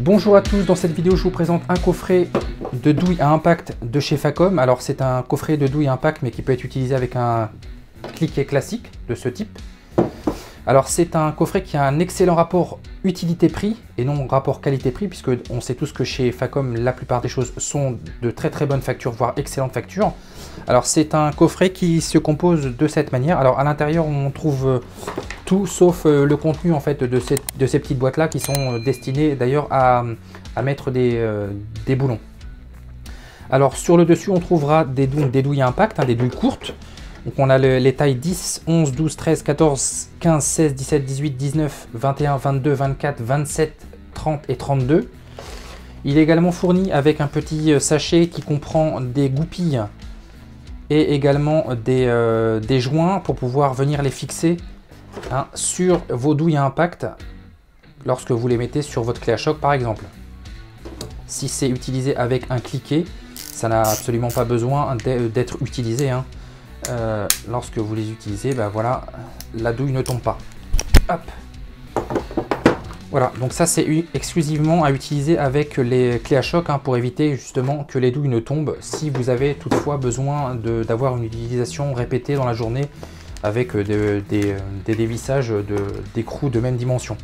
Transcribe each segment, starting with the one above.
Bonjour à tous, dans cette vidéo je vous présente un coffret de douille à impact de chez Facom. Alors c'est un coffret de douille à impact mais qui peut être utilisé avec un cliquet classique de ce type. Alors c'est un coffret qui a un excellent rapport utilité-prix et non rapport qualité-prix, puisque on sait tous que chez Facom la plupart des choses sont de très bonnes factures, voire excellentes factures. Alors c'est un coffret qui se compose de cette manière. Alors à l'intérieur on trouve tout sauf le contenu en fait de ces petites boîtes là qui sont destinées d'ailleurs à mettre des boulons. Alors sur le dessus on trouvera des douilles à impact, des douilles courtes. Donc on a les tailles 10, 11, 12, 13, 14, 15, 16, 17, 18, 19, 21, 22, 24, 27, 30 et 32. Il est également fourni avec un petit sachet qui comprend des goupilles et également des joints pour pouvoir venir les fixer sur vos douilles à impact lorsque vous les mettez sur votre clé à choc par exemple. Si c'est utilisé avec un cliquet, ça n'a absolument pas besoin d'être utilisé. Lorsque vous les utilisez, voilà, la douille ne tombe pas. Hop. Voilà, donc ça c'est exclusivement à utiliser avec les clés à choc pour éviter justement que les douilles ne tombent si vous avez toutefois besoin d'avoir une utilisation répétée dans la journée avec des dévissages d'écrous de même dimension.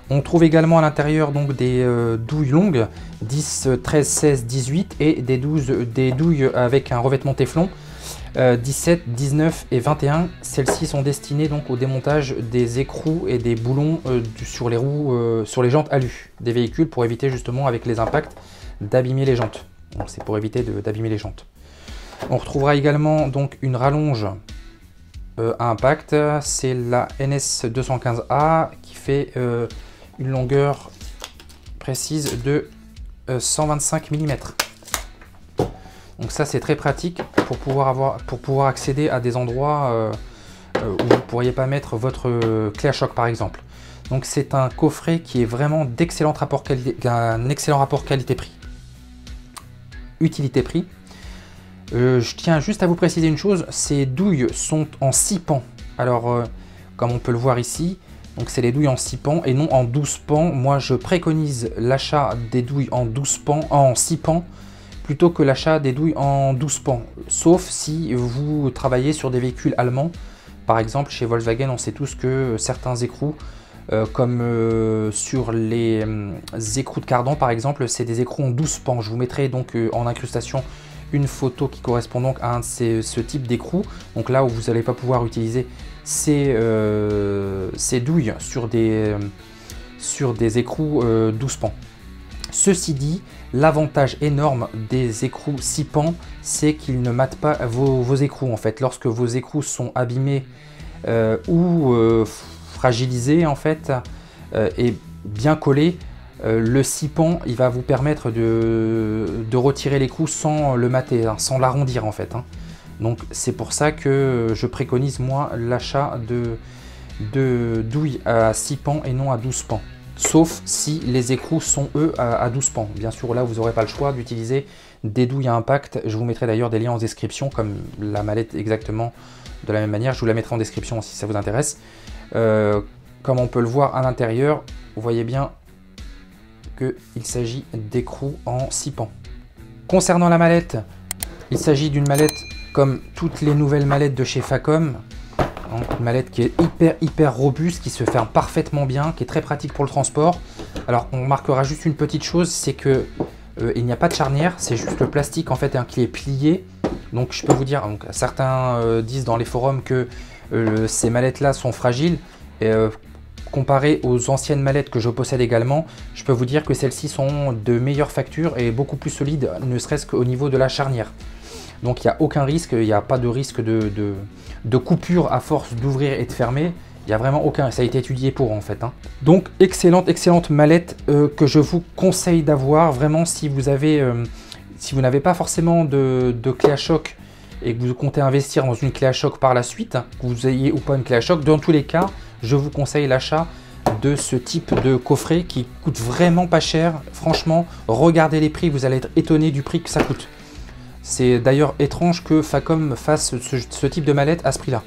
On trouve également à l'intérieur donc des douilles longues 10, 13, 16, 18 et des douilles avec un revêtement téflon 17, 19 et 21. Celles-ci sont destinées donc au démontage des écrous et des boulons sur les roues, sur les jantes alu des véhicules pour éviter justement avec les impacts d'abîmer les jantes. C'est pour éviter d'abîmer les jantes. On retrouvera également donc une rallonge à impact, c'est la NS215A qui fait une longueur précise de 125 mm. Donc ça c'est très pratique pour pouvoir accéder à des endroits où vous ne pourriez pas mettre votre clé à choc par exemple. Donc c'est un coffret qui est vraiment d'excellent rapport qualité, un excellent rapport qualité-prix, utilité-prix. Je tiens juste à vous préciser une chose, ces douilles sont en 6 pans. Alors comme on peut le voir ici, donc c'est les douilles en 6 pans et non en 12 pans. Moi je préconise l'achat des douilles en 6 pans plutôt que l'achat des douilles en 12 pans, sauf si vous travaillez sur des véhicules allemands. Par exemple, chez Volkswagen, on sait tous que certains écrous, comme sur les écrous de cardan par exemple, c'est des écrous en 12 pans. Je vous mettrai donc en incrustation une photo qui correspond donc à ce type d'écrou. Donc là où vous n'allez pas pouvoir utiliser ces douilles sur des écrous 12 pans. Ceci dit, l'avantage énorme des écrous 6 pans, c'est qu'ils ne matent pas vos écrous en fait. Lorsque vos écrous sont abîmés ou fragilisés en fait et bien collés, le 6 pans il va vous permettre de retirer l'écrou sans le mater, sans l'arrondir en fait. Donc c'est pour ça que je préconise moi l'achat de douilles à 6 pans et non à 12 pans. Sauf si les écrous sont eux à 12 pans. Bien sûr là vous n'aurez pas le choix d'utiliser des douilles à impact. Je vous mettrai d'ailleurs des liens en description comme la mallette exactement de la même manière. Je vous la mettrai en description si ça vous intéresse. Comme on peut le voir à l'intérieur, vous voyez bien qu'il s'agit d'écrous en 6 pans. Concernant la mallette, il s'agit d'une mallette comme toutes les nouvelles mallettes de chez Facom. Une mallette qui est hyper robuste, qui se ferme parfaitement bien, qui est très pratique pour le transport. Alors on remarquera juste une petite chose, c'est que il n'y a pas de charnière, c'est juste le plastique en fait qui est plié. Donc je peux vous dire, donc, certains disent dans les forums que ces mallettes là sont fragiles. Comparé aux anciennes mallettes que je possède également, je peux vous dire que celles-ci sont de meilleure facture et beaucoup plus solides, ne serait-ce qu'au niveau de la charnière. Donc il n'y a aucun risque, il n'y a pas de risque de coupure à force d'ouvrir et de fermer. Il n'y a vraiment aucun, ça a été étudié pour en fait. Donc excellente mallette que je vous conseille d'avoir vraiment si vous n'avez pas forcément de clé à choc et que vous comptez investir dans une clé à choc par la suite, que vous ayez ou pas une clé à choc. Dans tous les cas, je vous conseille l'achat de ce type de coffret qui coûte vraiment pas cher. Franchement, regardez les prix, vous allez être étonné du prix que ça coûte. C'est d'ailleurs étrange que Facom fasse ce type de mallette à ce prix-là.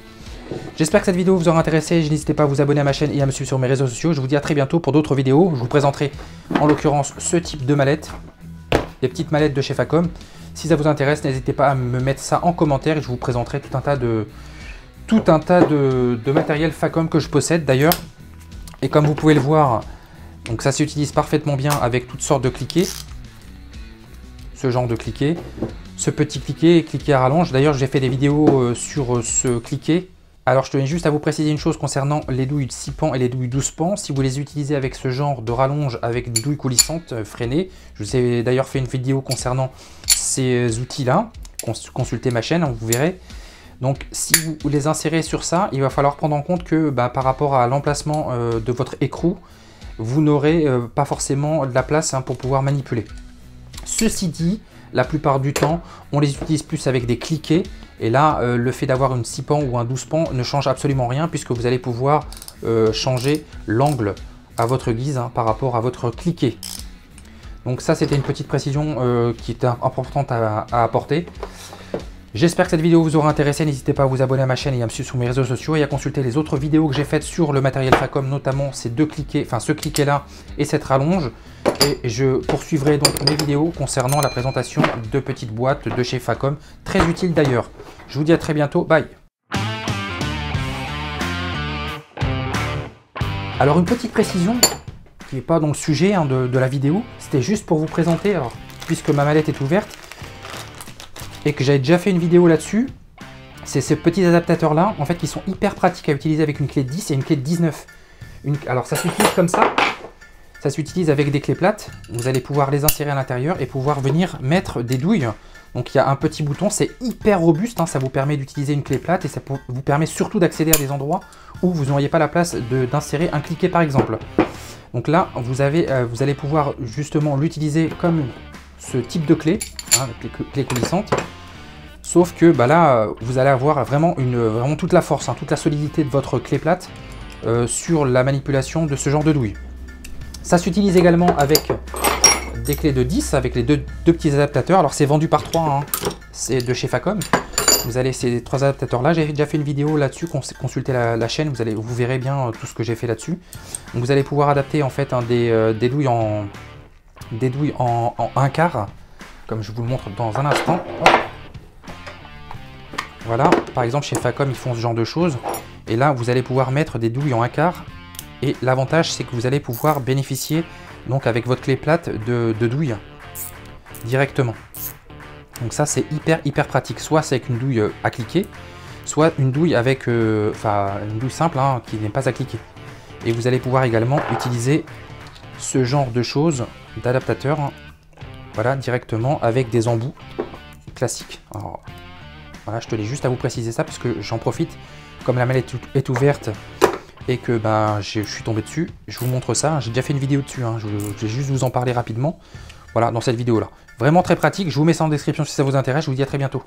J'espère que cette vidéo vous aura intéressé. N'hésitez pas à vous abonner à ma chaîne et à me suivre sur mes réseaux sociaux. Je vous dis à très bientôt pour d'autres vidéos. Je vous présenterai en l'occurrence ce type de mallette, des petites mallettes de chez Facom. Si ça vous intéresse, n'hésitez pas à me mettre ça en commentaire et je vous présenterai tout un tas de matériel Facom que je possède d'ailleurs. Et comme vous pouvez le voir, donc ça s'utilise parfaitement bien avec toutes sortes de cliquets. Ce genre de cliquet, ce petit cliquet, cliquet à rallonge. D'ailleurs, j'ai fait des vidéos sur ce cliquet. Alors, je tenais juste à vous préciser une chose concernant les douilles de 6 pans et les douilles 12 pans. Si vous les utilisez avec ce genre de rallonge, avec des douilles coulissantes, freinées, je vous ai d'ailleurs fait une vidéo concernant ces outils-là. Consultez ma chaîne, vous verrez. Donc, si vous les insérez sur ça, il va falloir prendre en compte que par rapport à l'emplacement de votre écrou, vous n'aurez pas forcément de la place pour pouvoir manipuler. Ceci dit, la plupart du temps, on les utilise plus avec des cliquets. Et là, le fait d'avoir une 6 pans ou un 12 pans ne change absolument rien puisque vous allez pouvoir changer l'angle à votre guise par rapport à votre cliquet. Donc ça, c'était une petite précision qui est importante à apporter. J'espère que cette vidéo vous aura intéressé. N'hésitez pas à vous abonner à ma chaîne et à me suivre sur mes réseaux sociaux et à consulter les autres vidéos que j'ai faites sur le matériel Facom, notamment ces deux cliquets, enfin ce cliquet là et cette rallonge. Et je poursuivrai donc mes vidéos concernant la présentation de petites boîtes de chez Facom, très utiles d'ailleurs. Je vous dis à très bientôt, bye. Alors une petite précision, qui n'est pas dans le sujet de la vidéo, c'était juste pour vous présenter, alors, puisque ma mallette est ouverte, et que j'avais déjà fait une vidéo là-dessus, c'est ces petits adaptateurs là, en fait, qui sont hyper pratiques à utiliser avec une clé de 10 et une clé de 19. Alors ça s'utilise comme ça. Ça s'utilise avec des clés plates, vous allez pouvoir les insérer à l'intérieur et pouvoir venir mettre des douilles. Donc il y a un petit bouton, c'est hyper robuste, ça vous permet d'utiliser une clé plate et ça vous permet surtout d'accéder à des endroits où vous n'auriez pas la place d'insérer un cliquet par exemple. Donc là, vous allez pouvoir justement l'utiliser comme ce type de clé, clé coulissante. Sauf que là, vous allez avoir vraiment toute la force, toute la solidité de votre clé plate sur la manipulation de ce genre de douille. Ça s'utilise également avec des clés de 10, avec les deux petits adaptateurs. Alors c'est vendu par 3, c'est de chez Facom. Vous avez ces 3 adaptateurs là. J'ai déjà fait une vidéo là-dessus, consultez la chaîne, vous verrez bien tout ce que j'ai fait là-dessus. Donc vous allez pouvoir adapter en fait des douilles en 1/4, comme je vous le montre dans un instant. Voilà, par exemple chez Facom ils font ce genre de choses. Et là vous allez pouvoir mettre des douilles en 1/4. Et l'avantage, c'est que vous allez pouvoir bénéficier, donc avec votre clé plate, de douilles directement. Donc ça, c'est hyper pratique. Soit c'est avec une douille à cliquer, soit une douille avec, une douille simple qui n'est pas à cliquer. Et vous allez pouvoir également utiliser ce genre de choses, d'adaptateur, voilà, directement avec des embouts classiques. Alors, voilà, je tenais juste à vous préciser ça parce que j'en profite, comme la mallette est ouverte. Et que je suis tombé dessus, je vous montre ça, j'ai déjà fait une vidéo dessus, je vais juste vous en parler rapidement, voilà, dans cette vidéo là. Vraiment très pratique, je vous mets ça en description si ça vous intéresse, je vous dis à très bientôt.